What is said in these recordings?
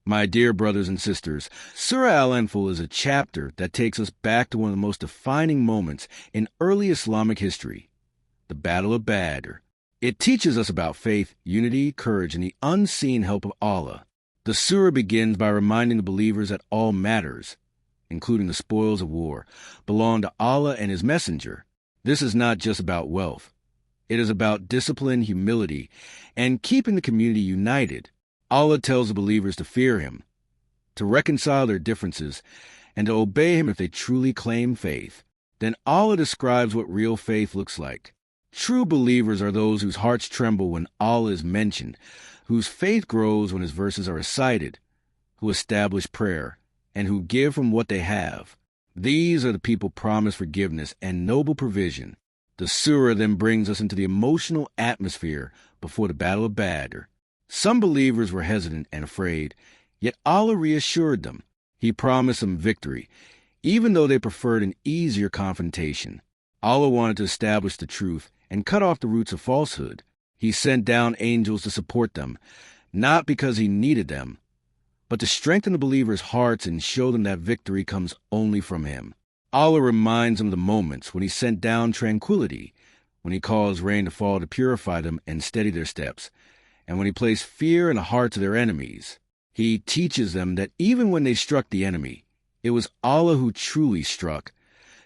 My dear brothers and sisters, Surah Alanfal is a chapter that takes us back to one of the most defining moments in early Islamic history, the Battle of Badr. It teaches us about faith, unity, courage, and the unseen help of Allah. The surah begins by reminding the believers that all matters, including the spoils of war, belong to Allah and His Messenger. This is not just about wealth. It is about discipline, humility, and keeping the community united. Allah tells the believers to fear Him, to reconcile their differences, and to obey Him if they truly claim faith. Then Allah describes what real faith looks like. True believers are those whose hearts tremble when Allah is mentioned, whose faith grows when His verses are recited, who establish prayer, and who give from what they have. These are the people promised forgiveness and noble provision. The surah then brings us into the emotional atmosphere before the Battle of Badr. Some believers were hesitant and afraid, yet Allah reassured them. He promised them victory, even though they preferred an easier confrontation. Allah wanted to establish the truth and cut off the roots of falsehood. He sent down angels to support them, not because He needed them, but to strengthen the believers' hearts and show them that victory comes only from Him. Allah reminds them of the moments when He sent down tranquility, when He caused rain to fall to purify them and steady their steps, and when He placed fear in the hearts of their enemies. He teaches them that even when they struck the enemy, it was Allah who truly struck,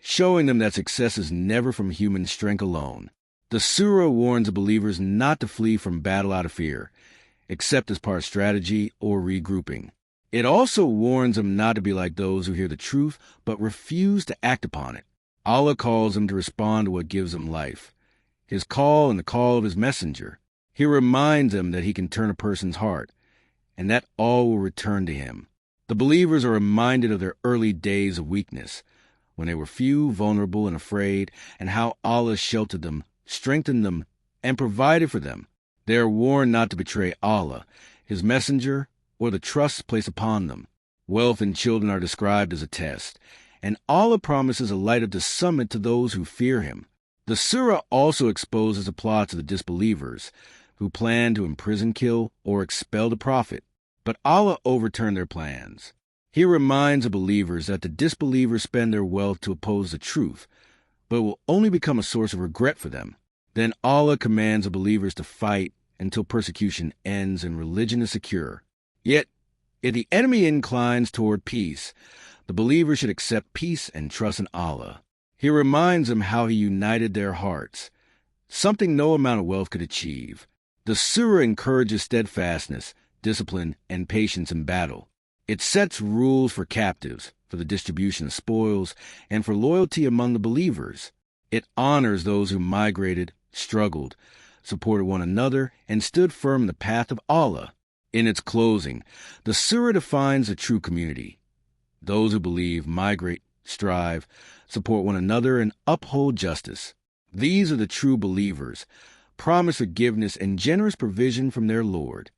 showing them that success is never from human strength alone. The surah warns the believers not to flee from battle out of fear, except as part of strategy or regrouping. It also warns them not to be like those who hear the truth but refuse to act upon it. Allah calls them to respond to what gives them life, His call and the call of His messenger. He reminds them that He can turn a person's heart, and that all will return to Him. The believers are reminded of their early days of weakness, when they were few, vulnerable, and afraid, and how Allah sheltered them, strengthened them, and provided for them. They are warned not to betray Allah, His messenger, or the trust placed upon them. Wealth and children are described as a test, and Allah promises a light of the summit to those who fear Him. The surah also exposes the plots of the disbelievers, who planned to imprison, kill, or expel the Prophet. But Allah overturned their plans. He reminds the believers that the disbelievers spend their wealth to oppose the truth, but will only become a source of regret for them. Then Allah commands the believers to fight until persecution ends and religion is secure. Yet, if the enemy inclines toward peace, the believers should accept peace and trust in Allah. He reminds them how He united their hearts, something no amount of wealth could achieve. The surah encourages steadfastness, discipline, and patience in battle. It sets rules for captives, for the distribution of spoils, and for loyalty among the believers. It honors those who migrated, struggled, supported one another, and stood firm in the path of Allah. In its closing, the surah defines a true community. Those who believe, migrate, strive, support one another, and uphold justice. These are the true believers, promise forgiveness and generous provision from their Lord.